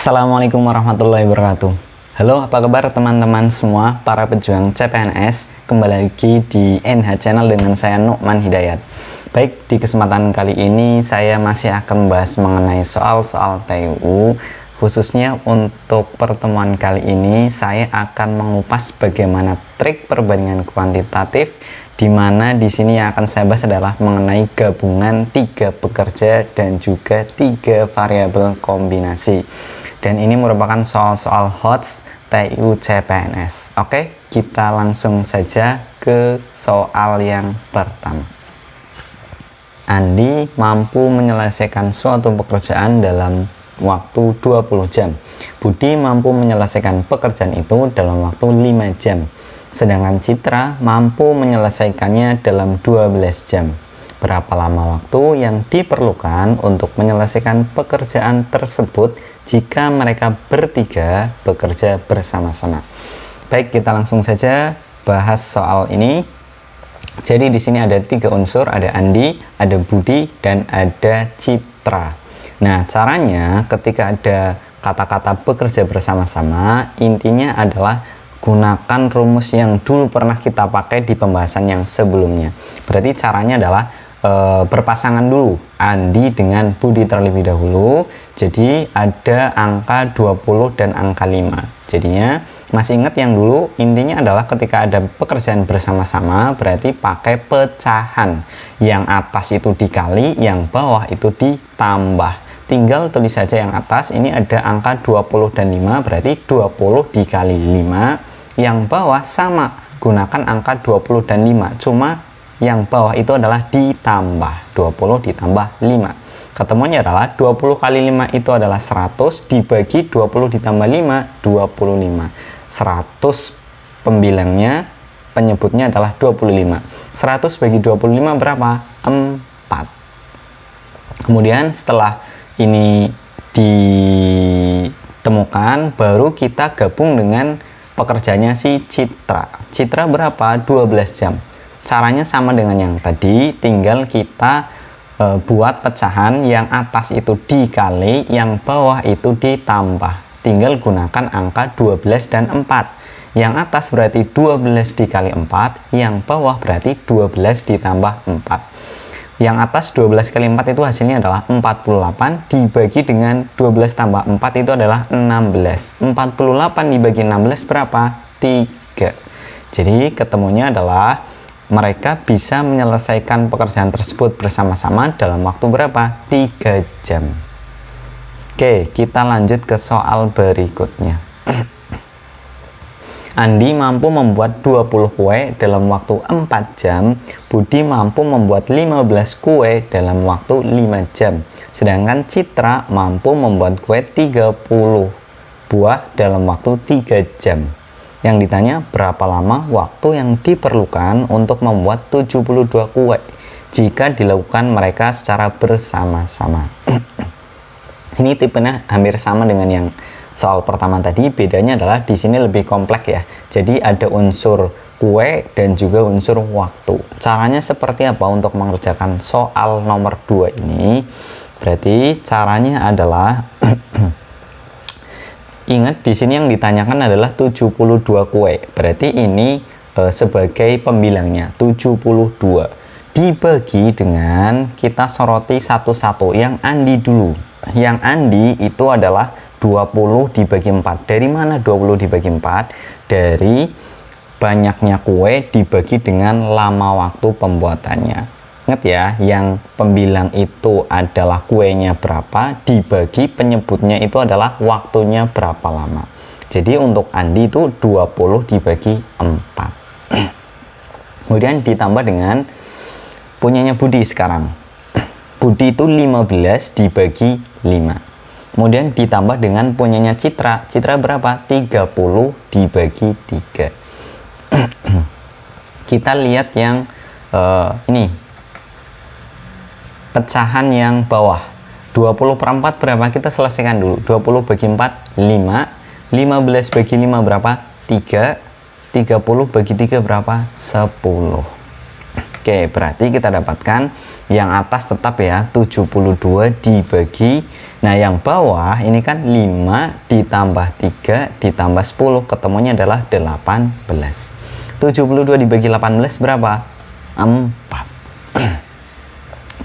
Assalamualaikum warahmatullahi wabarakatuh. Halo, apa kabar teman-teman semua para pejuang CPNS? Kembali lagi di NH Channel dengan saya Nu'man Hidayat. Baik, di kesempatan kali ini saya masih akan membahas mengenai soal-soal TU. Khususnya untuk pertemuan kali ini saya akan mengupas bagaimana trik perbandingan kuantitatif, di mana di sini yang akan saya bahas adalah mengenai gabungan 3 pekerja dan juga 3 variabel kombinasi. Dan ini merupakan soal-soal HOTS TU CPNS. Oke, kita langsung saja ke soal yang pertama. Andi mampu menyelesaikan suatu pekerjaan dalam waktu 20 jam. Budi mampu menyelesaikan pekerjaan itu dalam waktu 5 jam. Sedangkan Citra mampu menyelesaikannya dalam 12 jam. Berapa lama waktu yang diperlukan untuk menyelesaikan pekerjaan tersebut jika mereka bertiga bekerja bersama-sama? Baik, kita langsung saja bahas soal ini. Jadi di sini ada 3 unsur, ada Andi, ada Budi, dan ada Citra. Nah, caranya ketika ada kata-kata bekerja bersama-sama, intinya adalah gunakan rumus yang dulu pernah kita pakai di pembahasan yang sebelumnya. Berarti caranya adalah berpasangan dulu Andi dengan Budi terlebih dahulu. Jadi ada angka 20 dan angka 5. Jadinya masih ingat yang dulu, intinya adalah ketika ada pekerjaan bersama-sama berarti pakai pecahan. Yang atas itu dikali, yang bawah itu ditambah. Tinggal tulis saja yang atas, ini ada angka 20 dan 5, berarti 20 dikali 5. Yang bawah sama, gunakan angka 20 dan 5, cuma yang bawah itu adalah ditambah, 20 ditambah 5. Ketemuannya adalah 20 kali 5 itu adalah 100, dibagi 20 ditambah 5, 25. 100 pembilangnya, penyebutnya adalah 25. 100 bagi 25 berapa? 4. Kemudian setelah ini ditemukan, baru kita gabung dengan pekerjaannya si Citra. Citra berapa? 12 jam. Caranya sama dengan yang tadi, tinggal kita buat pecahan, yang atas itu dikali, yang bawah itu ditambah. Tinggal gunakan angka 12 dan 4. Yang atas berarti 12 dikali 4, yang bawah berarti 12 ditambah 4. Yang atas 12 kali 4 itu hasilnya adalah 48, dibagi dengan 12 tambah 4 itu adalah 16. 48 dibagi 16 berapa? 3. Jadi ketemunya adalah mereka bisa menyelesaikan pekerjaan tersebut bersama-sama dalam waktu berapa? 3 jam. Oke, kita lanjut ke soal berikutnya. Andi mampu membuat 20 kue dalam waktu 4 jam, Budi mampu membuat 15 kue dalam waktu 5 jam. Sedangkan Citra mampu membuat kue 30 buah dalam waktu 3 jam. Yang ditanya berapa lama waktu yang diperlukan untuk membuat 72 kue jika dilakukan mereka secara bersama-sama. Ini tipenya hampir sama dengan yang soal pertama tadi, bedanya adalah di sini lebih kompleks ya. Jadi ada unsur kue dan juga unsur waktu. Caranya seperti apa untuk mengerjakan soal nomor 2 ini? Berarti caranya adalah ingat di sini yang ditanyakan adalah 72 kue. Berarti ini sebagai pembilangnya 72. Dibagi dengan, kita soroti satu-satu. Yang Andi dulu. Yang Andi itu adalah 20 dibagi 4. Dari mana 20 dibagi 4? Dari banyaknya kue dibagi dengan lama waktu pembuatannya. Ingat ya, yang pembilang itu adalah kuenya berapa, dibagi penyebutnya itu adalah waktunya berapa lama. Jadi untuk Andi itu 20 dibagi 4. Kemudian ditambah dengan punyanya Budi sekarang. Budi itu 15 dibagi 5. Kemudian ditambah dengan punyanya Citra. Citra berapa? 30 dibagi 3. Kita lihat yang ini. Pecahan yang bawah. 20/4 berapa? Kita selesaikan dulu. 20 bagi 4, 5. 15 bagi 5 berapa? 3. 30 bagi 3 berapa? 10. Oke, berarti kita dapatkan yang atas tetap ya 72 dibagi. Nah, yang bawah ini kan 5 ditambah 3 ditambah 10, ketemunya adalah 18. 72 dibagi 18 berapa? 4.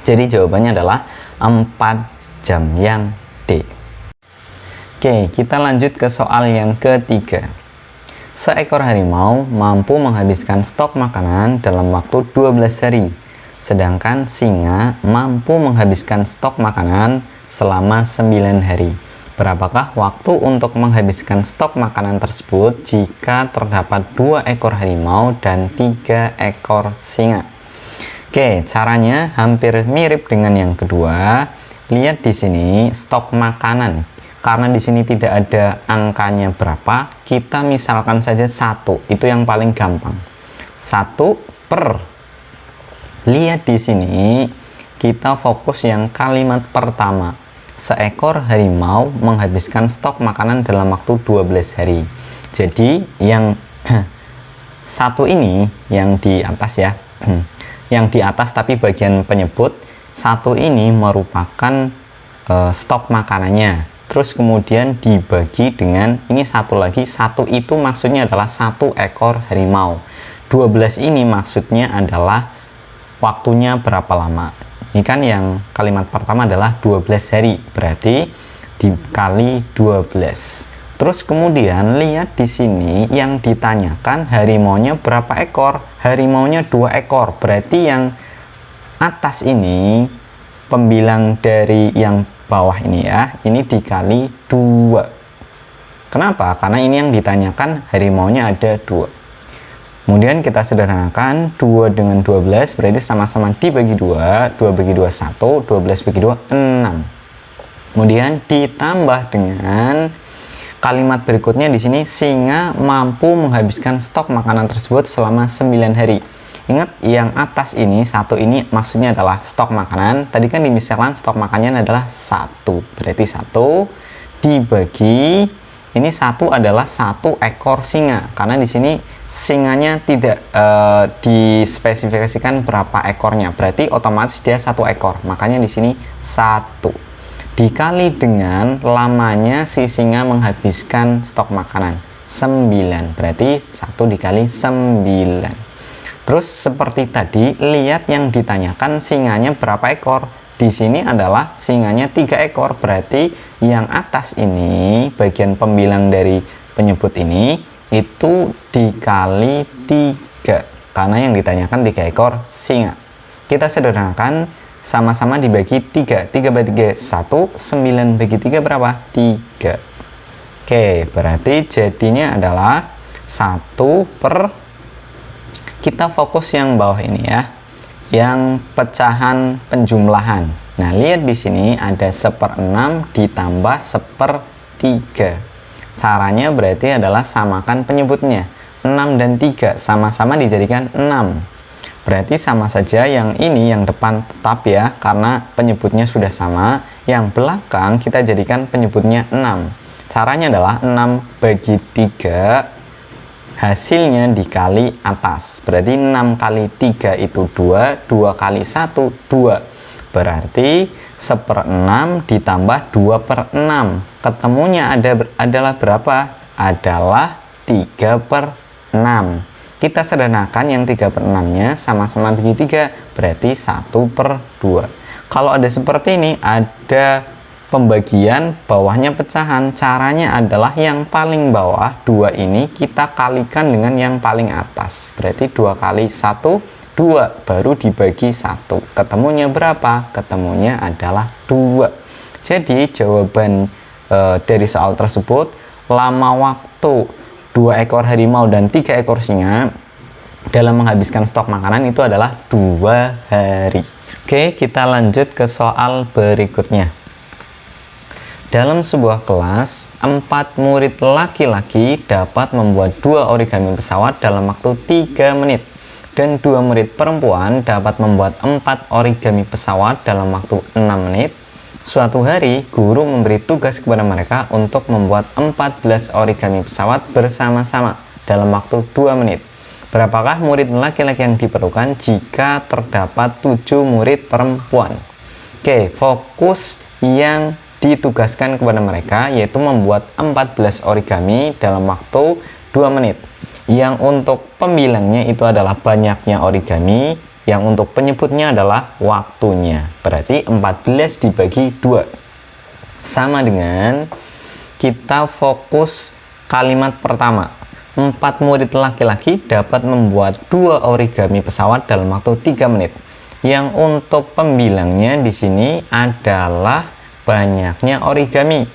Jadi jawabannya adalah 4 jam, yang D. Oke, kita lanjut ke soal yang ketiga. Seekor harimau mampu menghabiskan stok makanan dalam waktu 12 hari, sedangkan singa mampu menghabiskan stok makanan selama 9 hari. Berapakah waktu untuk menghabiskan stok makanan tersebut jika terdapat 2 ekor harimau dan 3 ekor singa? Oke, caranya hampir mirip dengan yang kedua. Lihat di sini stok makanan. Karena di sini tidak ada angkanya berapa, kita misalkan saja 1, itu yang paling gampang. 1 per. Lihat di sini, kita fokus yang kalimat pertama. Seekor harimau menghabiskan stok makanan dalam waktu 12 hari. Jadi yang satu ini yang di atas ya, yang di atas tapi bagian penyebut, satu ini merupakan stok makanannya. Terus kemudian dibagi dengan ini satu lagi, satu itu maksudnya adalah 1 ekor harimau. 12 ini maksudnya adalah waktunya berapa lama. Ini kan yang kalimat pertama adalah 12 hari, berarti dikali 12. Terus kemudian lihat di sini yang ditanyakan harimaunya berapa ekor? Harimaunya 2 ekor, berarti yang atas ini pembilang dari yang bawah ini ya, ini dikali 2. Kenapa? Karena ini yang ditanyakan harimaunya ada 2. Kemudian kita sederhanakan 2 dengan 12 berarti sama-sama dibagi 2, 2 bagi 2 1, 12 bagi 2 6. Kemudian ditambah dengan kalimat berikutnya di sini, singa mampu menghabiskan stok makanan tersebut selama 9 hari. Ingat yang atas ini, satu ini maksudnya adalah stok makanan. Tadi kan misalkan stok makanannya adalah 1. Berarti 1 dibagi, ini 1 adalah 1 ekor singa. Karena di sini singanya tidak dispesifikasikan berapa ekornya. Berarti otomatis dia 1 ekor. Makanya di sini 1. Dikali dengan lamanya si singa menghabiskan stok makanan 9. Berarti 1 dikali 9. Terus seperti tadi, lihat yang ditanyakan singanya berapa ekor. Di sini adalah singanya 3 ekor, berarti yang atas ini, bagian pembilang dari penyebut ini, itu dikali 3. Karena yang ditanyakan 3 ekor singa. Kita sederhanakan, sama-sama dibagi 3. 3 bagi 3, 1. 9 bagi 3 berapa? 3. Oke, berarti jadinya adalah 1 per, kita fokus yang bawah ini ya, yang pecahan penjumlahan. Nah, lihat di sini ada 1/6 ditambah 1/3. Caranya berarti adalah samakan penyebutnya. 6 dan 3 sama-sama dijadikan 6. Berarti sama saja yang ini, yang depan tetap ya, karena penyebutnya sudah sama. Yang belakang kita jadikan penyebutnya 6. Caranya adalah 6 bagi 3, hasilnya dikali atas. Berarti 6 kali 3 itu 2, 2 kali 1, 2. Berarti 1/6 ditambah 2/6. Ketemunya adalah berapa? Adalah 3/6. Kita sederhanakan yang 3/6-nya sama-sama bagi 3, berarti 1/2. Kalau ada seperti ini, ada pembagian bawahnya pecahan. Caranya adalah yang paling bawah 2 ini kita kalikan dengan yang paling atas. Berarti 2 kali 1, 2. Baru dibagi 1. Ketemunya berapa? Ketemunya adalah 2. Jadi jawaban dari soal tersebut, lama waktu 2 ekor harimau dan 3 ekor singa dalam menghabiskan stok makanan itu adalah 2 hari. Oke, kita lanjut ke soal berikutnya. Dalam sebuah kelas, 4 murid laki-laki dapat membuat 2 origami pesawat dalam waktu 3 menit. Dan 2 murid perempuan dapat membuat 4 origami pesawat dalam waktu 6 menit. Suatu hari, guru memberi tugas kepada mereka untuk membuat 14 origami pesawat bersama-sama dalam waktu 2 menit. Berapakah murid laki-laki yang diperlukan jika terdapat 7 murid perempuan? Oke, fokus yang ditugaskan kepada mereka yaitu membuat 14 origami dalam waktu 2 menit. Yang untuk pembilangnya itu adalah banyaknya origami, yang untuk penyebutnya adalah waktunya. Berarti 14 dibagi 2. Sama dengan kita fokus kalimat pertama. 4 murid laki-laki dapat membuat 2 origami pesawat dalam waktu 3 menit. Yang untuk pembilangnya di sini adalah banyaknya origami,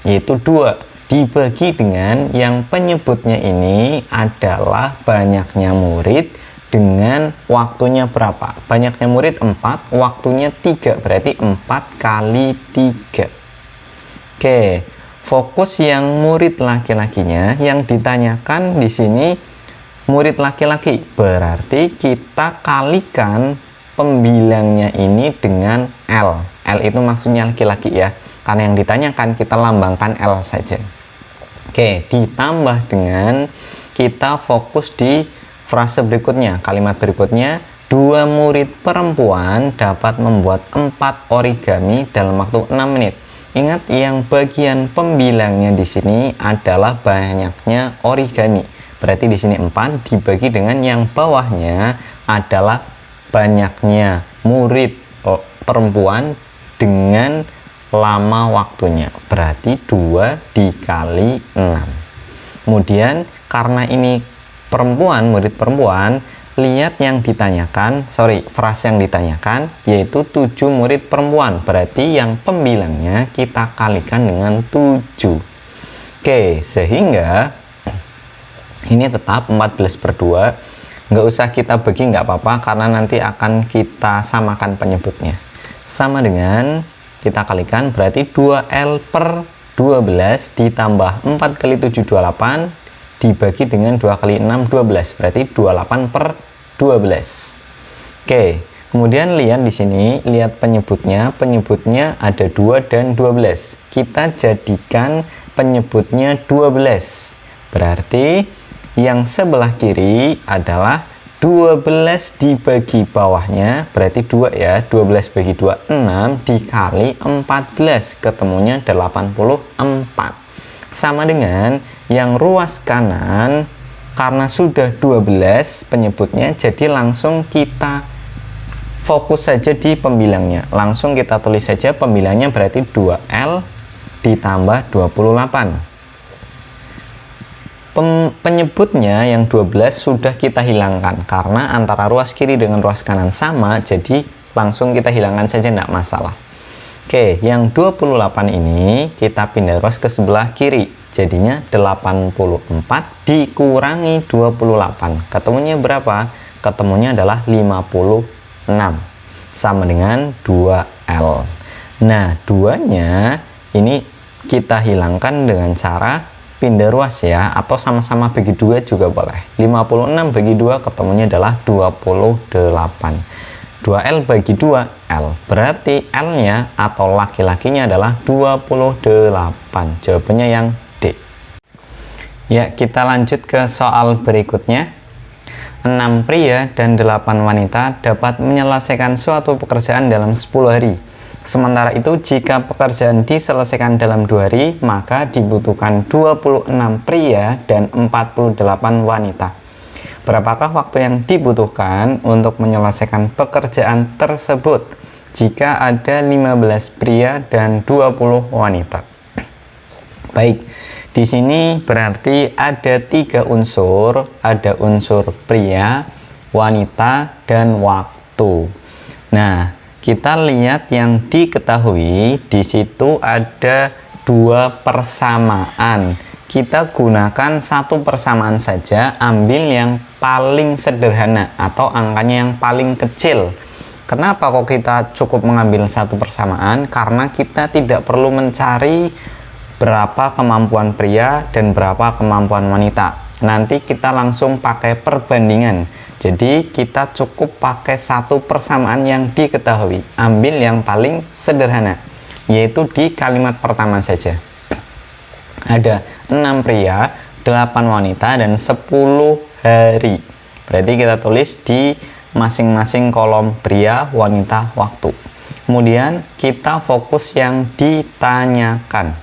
yaitu 2 dibagi dengan yang penyebutnya ini adalah banyaknya murid dengan waktunya berapa. Banyaknya murid 4, waktunya 3, berarti 4 kali 3. Oke, fokus yang murid laki-lakinya yang ditanyakan di sini murid laki-laki, berarti kita kalikan pembilangnya ini dengan L. L itu maksudnya laki-laki ya, karena yang ditanyakan kita lambangkan L saja. Oke, ditambah dengan kita fokus di frase berikutnya, kalimat berikutnya, 2 murid perempuan dapat membuat 4 origami dalam waktu 6 menit. Ingat, yang bagian pembilangnya di sini adalah banyaknya origami. Berarti di sini 4 dibagi dengan yang bawahnya adalah banyaknya murid perempuan dengan lama waktunya. Berarti 2 dikali 6. Kemudian karena ini perempuan, murid perempuan, lihat yang ditanyakan, frase yang ditanyakan yaitu 7 murid perempuan, berarti yang pembilangnya kita kalikan dengan 7. Oke, sehingga ini tetap 14/2, nggak usah kita bagi, nggak apa-apa, karena nanti akan kita samakan penyebutnya. Sama dengan kita kalikan, berarti 2L/12 ditambah 4 kali 7 28 dibagi dengan 2 kali 6 12, berarti 28/12. Oke, kemudian lihat di sini, lihat penyebutnya ada 2 dan 12. Kita jadikan penyebutnya 12. Berarti yang sebelah kiri adalah 12 dibagi bawahnya, berarti 2 ya, 12 bagi 2 6 dikali 14, ketemunya 84. Sama dengan yang ruas kanan, karena sudah 12 penyebutnya, jadi langsung kita fokus saja di pembilangnya. Langsung kita tulis saja pembilangnya, berarti 2L ditambah 28. Penyebutnya yang 12 sudah kita hilangkan, karena antara ruas kiri dengan ruas kanan sama, jadi langsung kita hilangkan saja, tidak masalah. Oke, yang 28 ini kita pindah ruas ke sebelah kiri, jadinya 84 dikurangi 28, ketemunya berapa? Ketemunya adalah 56, sama dengan 2L. Nah, 2-nya ini kita hilangkan dengan cara pindah ruas ya, atau sama-sama bagi 2 juga boleh. 56 bagi 2 ketemunya adalah 28. 2L bagi 2L, berarti L-nya atau laki-lakinya adalah 28. Jawabannya yang D. Ya, kita lanjut ke soal berikutnya. 6 pria dan 8 wanita dapat menyelesaikan suatu pekerjaan dalam 10 hari. Sementara itu, jika pekerjaan diselesaikan dalam 2 hari, maka dibutuhkan 26 pria dan 48 wanita. Berapakah waktu yang dibutuhkan untuk menyelesaikan pekerjaan tersebut jika ada 15 pria dan 20 wanita? Baik, di sini berarti ada 3 unsur, ada unsur pria, wanita, dan waktu. Nah, kita lihat yang diketahui di situ ada 2 persamaan. Kita gunakan 1 persamaan saja, ambil yang paling sederhana atau angkanya yang paling kecil. Kenapa kok kita cukup mengambil 1 persamaan? Karena kita tidak perlu mencari berapa kemampuan pria dan berapa kemampuan wanita. Nanti kita langsung pakai perbandingan. Jadi kita cukup pakai 1 persamaan yang diketahui, ambil yang paling sederhana, yaitu di kalimat pertama saja. Ada 6 pria, 8 wanita, dan 10 hari. Berarti kita tulis di masing-masing kolom pria, wanita, waktu. Kemudian kita fokus yang ditanyakan.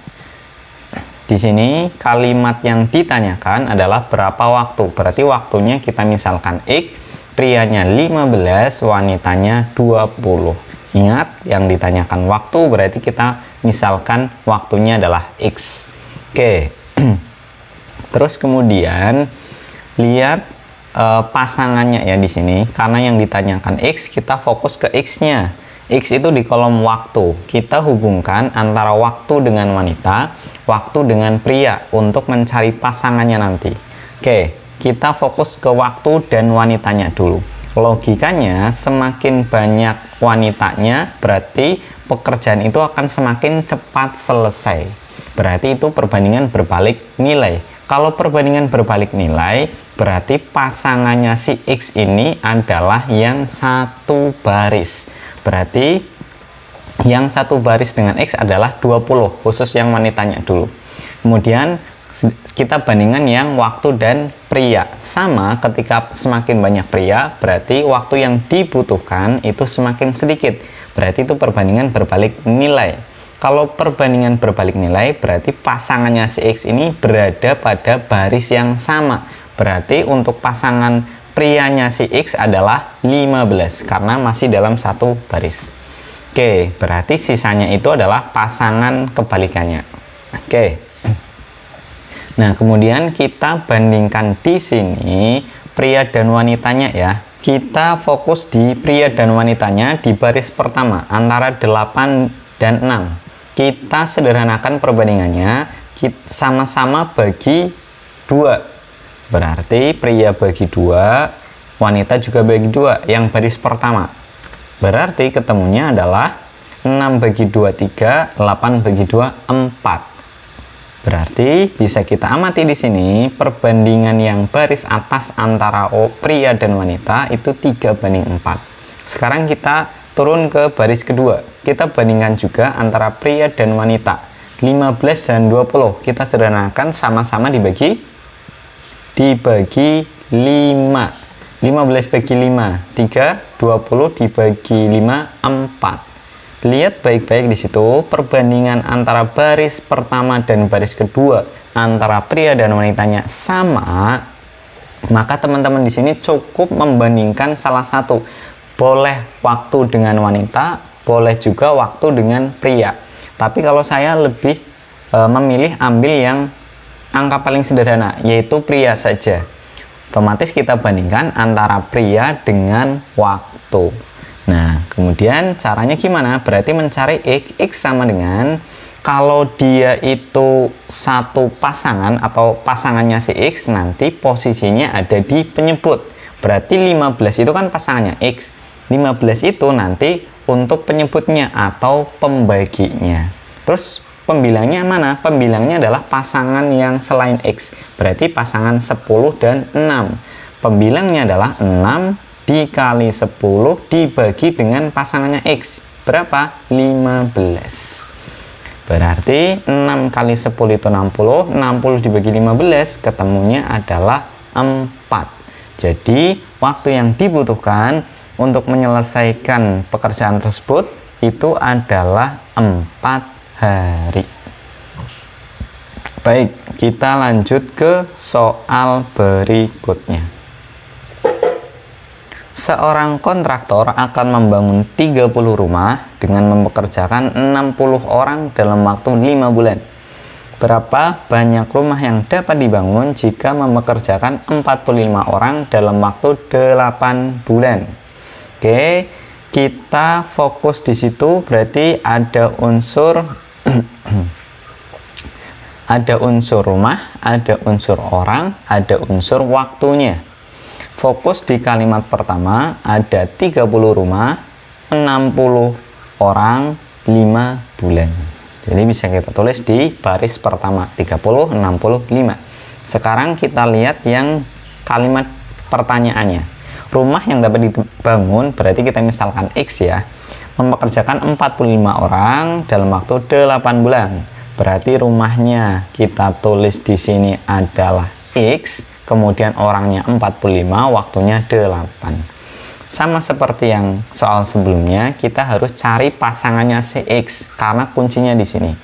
Di sini kalimat yang ditanyakan adalah berapa waktu. Berarti waktunya kita misalkan X, prianya 15, wanitanya 20. Ingat, yang ditanyakan waktu berarti kita misalkan waktunya adalah X. Oke. Terus kemudian lihat pasangannya ya di sini. Karena yang ditanyakan X, kita fokus ke X-nya. X itu di kolom waktu. Kita hubungkan antara waktu dengan wanita, waktu dengan pria untuk mencari pasangannya nanti. Oke, kita fokus ke waktu dan wanitanya dulu. Logikanya, semakin banyak wanitanya, berarti pekerjaan itu akan semakin cepat selesai. Berarti itu perbandingan berbalik nilai. Kalau perbandingan berbalik nilai, berarti pasangannya si X ini adalah yang satu baris. Berarti yang satu baris dengan X adalah 20, khusus yang wanitanya dulu. Kemudian kita bandingkan yang waktu dan pria. Sama, ketika semakin banyak pria, berarti waktu yang dibutuhkan itu semakin sedikit. Berarti itu perbandingan berbalik nilai. Kalau perbandingan berbalik nilai, berarti pasangannya si X ini berada pada baris yang sama. Berarti untuk pasangan prianya si X adalah 15, karena masih dalam satu baris. Oke, berarti sisanya itu adalah pasangan kebalikannya. Oke. Nah, kemudian kita bandingkan di sini pria dan wanitanya ya. Kita fokus di pria dan wanitanya di baris pertama antara 8 dan 6. Kita sederhanakan perbandingannya, sama-sama bagi 2. Berarti pria bagi 2, wanita juga bagi 2 yang baris pertama. Berarti ketemunya adalah 6 bagi 2 3, 8 bagi 2 4. Berarti bisa kita amati di sini perbandingan yang baris atas antara pria dan wanita itu 3:4. Sekarang kita turun ke baris kedua. Kita bandingkan juga antara pria dan wanita. 15 dan 20. Kita sederhanakan, sama-sama dibagi 5. 15 bagi 5 3, 20 dibagi 5 4. Lihat baik-baik di situ perbandingan antara baris pertama dan baris kedua antara pria dan wanitanya sama, maka teman-teman di sini cukup membandingkan salah satu. Boleh waktu dengan wanita, boleh juga waktu dengan pria. Tapi kalau saya lebih memilih ambil yang angka paling sederhana, yaitu pria saja. Otomatis kita bandingkan antara pria dengan waktu. Nah, kemudian caranya gimana? Berarti mencari X. X sama dengan, kalau dia itu satu pasangan atau pasangannya si X, nanti posisinya ada di penyebut. Berarti 15 itu kan pasangannya X. 15 itu nanti untuk penyebutnya atau pembaginya. Terus pembilangnya mana? Pembilangnya adalah pasangan yang selain X. Berarti pasangan 10 dan 6. Pembilangnya adalah 6 dikali 10 dibagi dengan pasangannya X. Berapa? 15. Berarti 6 kali 10 itu 60. 60 dibagi 15, ketemunya adalah 4. Jadi, waktu yang dibutuhkan untuk menyelesaikan pekerjaan tersebut itu adalah 4 hari. Baik, kita lanjut ke soal berikutnya. Seorang kontraktor akan membangun 30 rumah dengan mempekerjakan 60 orang dalam waktu 5 bulan. Berapa banyak rumah yang dapat dibangun jika mempekerjakan 45 orang dalam waktu 8 bulan? Oke, kita fokus di situ, berarti ada unsur ada unsur rumah, ada unsur orang, ada unsur waktunya. Fokus di kalimat pertama, ada 30 rumah, 60 orang, 5 bulan. Jadi bisa kita tulis di baris pertama, 30, 60, 5. Sekarang kita lihat yang kalimat pertanyaannya. Rumah yang dapat dibangun, berarti kita misalkan X ya, mempekerjakan 45 orang dalam waktu 8 bulan. Berarti rumahnya kita tulis di sini adalah X, kemudian orangnya 45, waktunya 8. Sama seperti yang soal sebelumnya, kita harus cari pasangannya si X karena kuncinya di sini.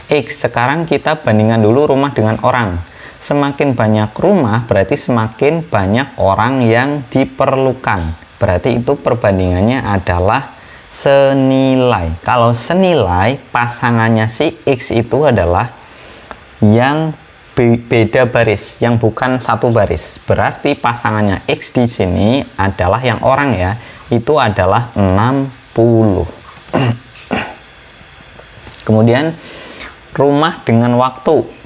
X, sekarang kita bandingkan dulu rumah dengan orang. Semakin banyak rumah berarti semakin banyak orang yang diperlukan. Berarti itu perbandingannya adalah senilai. Kalau senilai, pasangannya si X itu adalah yang beda baris, yang bukan satu baris. Berarti pasangannya X di sini adalah yang orang ya, itu adalah 60. Kemudian rumah dengan waktu.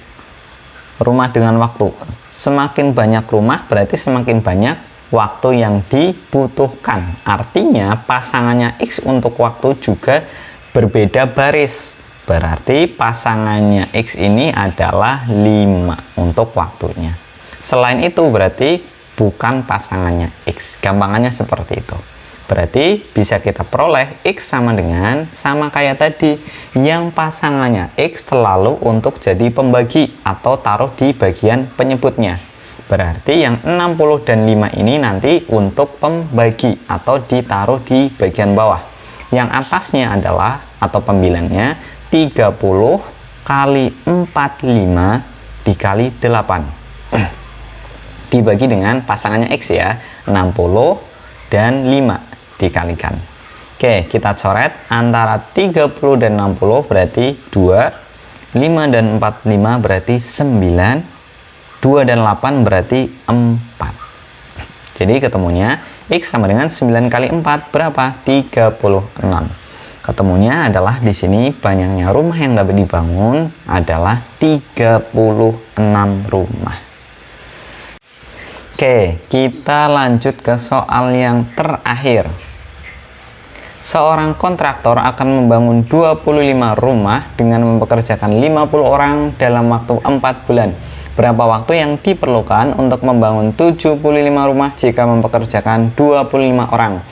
Rumah dengan waktu, semakin banyak rumah berarti semakin banyak waktu yang dibutuhkan. Artinya pasangannya X untuk waktu juga berbeda baris. Berarti pasangannya X ini adalah 5 untuk waktunya. Selain itu berarti bukan pasangannya X. Gampangannya seperti itu. Berarti bisa kita peroleh X sama dengan, sama kayak tadi, yang pasangannya X selalu untuk jadi pembagi atau taruh di bagian penyebutnya. Berarti yang 60 dan 5 ini nanti untuk pembagi atau ditaruh di bagian bawah. Yang atasnya adalah, atau pembilangnya, 30 kali 45 dikali 8. Dibagi dengan pasangannya X ya, 60 dan 5 dikalikan. Oke, kita coret antara 30 dan 60 berarti 2, 5 dan 45 berarti 9, 2 dan 8 berarti 4. Jadi ketemunya X sama dengan 9 kali 4 berapa? 36. Ketemunya adalah di sini banyaknya rumah yang dapat dibangun adalah 36 rumah. Oke, kita lanjut ke soal yang terakhir. Seorang kontraktor akan membangun 25 rumah dengan mempekerjakan 50 orang dalam waktu 4 bulan. Berapa waktu yang diperlukan untuk membangun 75 rumah jika mempekerjakan 25 orang?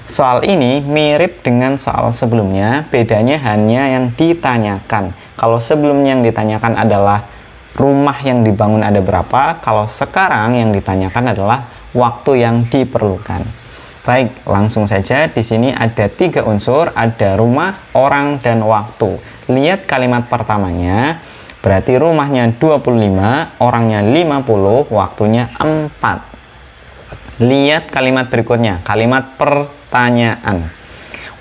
Soal ini mirip dengan soal sebelumnya, bedanya hanya yang ditanyakan. Kalau sebelumnya yang ditanyakan adalah rumah yang dibangun ada berapa, kalau sekarang yang ditanyakan adalah waktu yang diperlukan. Baik, langsung saja. Di sini ada 3 unsur, ada rumah, orang, dan waktu. Lihat kalimat pertamanya, berarti rumahnya 25, orangnya 50, waktunya 4. Lihat kalimat berikutnya, kalimat pertanyaan.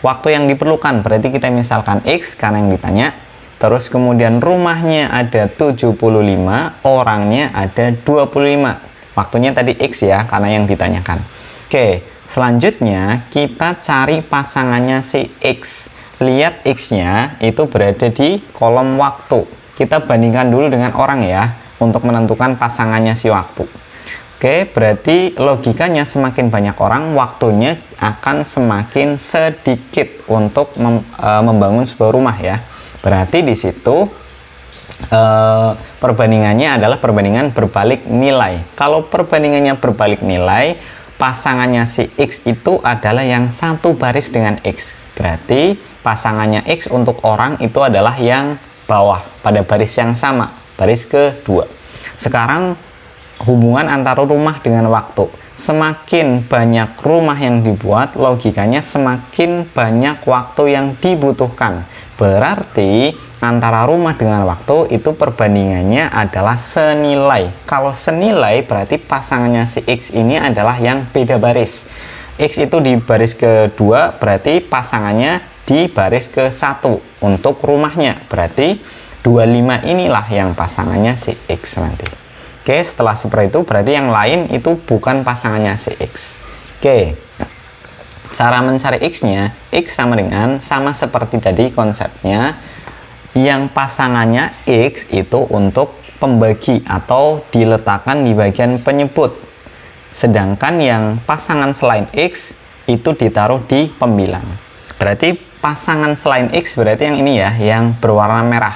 Waktu yang diperlukan, berarti kita misalkan X karena yang ditanya. Terus kemudian rumahnya ada 75, orangnya ada 25. Waktunya tadi X ya, karena yang ditanyakan. Oke, selanjutnya kita cari pasangannya si X. Lihat X-nya itu berada di kolom waktu. Kita bandingkan dulu dengan orang ya, untuk menentukan pasangannya si waktu. Oke, berarti logikanya semakin banyak orang, waktunya akan semakin sedikit untuk membangun sebuah rumah ya. Berarti di situ perbandingannya adalah perbandingan berbalik nilai. Kalau perbandingannya berbalik nilai, pasangannya si X itu adalah yang satu baris dengan X. Berarti pasangannya X untuk orang itu adalah yang bawah pada baris yang sama, baris kedua. Sekarang hubungan antara rumah dengan waktu. Semakin banyak rumah yang dibuat, logikanya semakin banyak waktu yang dibutuhkan. Berarti antara rumah dengan waktu itu perbandingannya adalah senilai. Kalau senilai berarti pasangannya si X ini adalah yang beda baris. X itu di baris kedua, berarti pasangannya di baris ke-1 untuk rumahnya. Berarti 25 inilah yang pasangannya si X nanti. Oke, setelah seperti itu berarti yang lain itu bukan pasangannya si X. Oke. Cara mencari X-nya, X sama dengan, sama seperti tadi konsepnya, yang pasangannya X itu untuk pembagi atau diletakkan di bagian penyebut. Sedangkan yang pasangan selain X itu ditaruh di pembilang. Berarti pasangan selain X berarti yang ini ya, yang berwarna merah.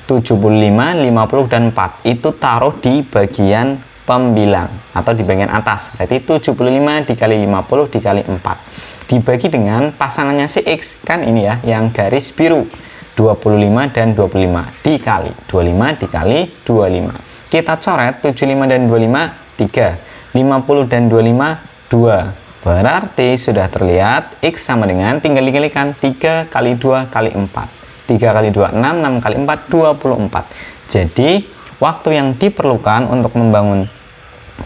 75, 50, dan 4 itu taruh di bagian pembilang atau di bagian atas. Berarti 75 dikali 50 dikali 4 dibagi dengan pasangannya si X, kan ini ya yang garis biru, 25 dan 25 dikali 25 dikali 25. Kita coret 75 dan 25, 3. 50 dan 25, 2. Berarti sudah terlihat X sama dengan, tinggal dikalikan 3 kali 2 kali 4. 3 kali 2, 6, 6 kali 4, 24. Jadi, waktu yang diperlukan untuk membangun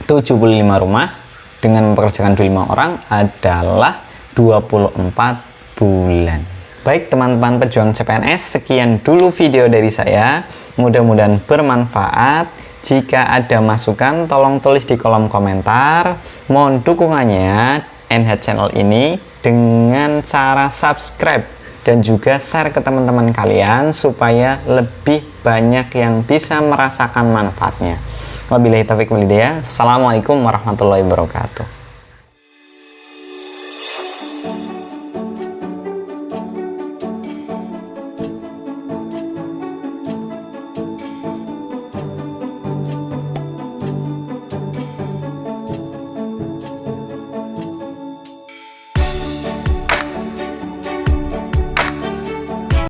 75 rumah dengan mempekerjakan 25 orang adalah 24 bulan. Baik teman-teman pejuang CPNS, sekian dulu video dari saya. Mudah-mudahan bermanfaat. Jika ada masukan, tolong tulis di kolom komentar. Mohon dukungannya NH Channel ini dengan cara subscribe dan juga share ke teman-teman kalian supaya lebih banyak yang bisa merasakan manfaatnya. Wabillahi taufiq wal hidayah. Assalamualaikum warahmatullahi wabarakatuh.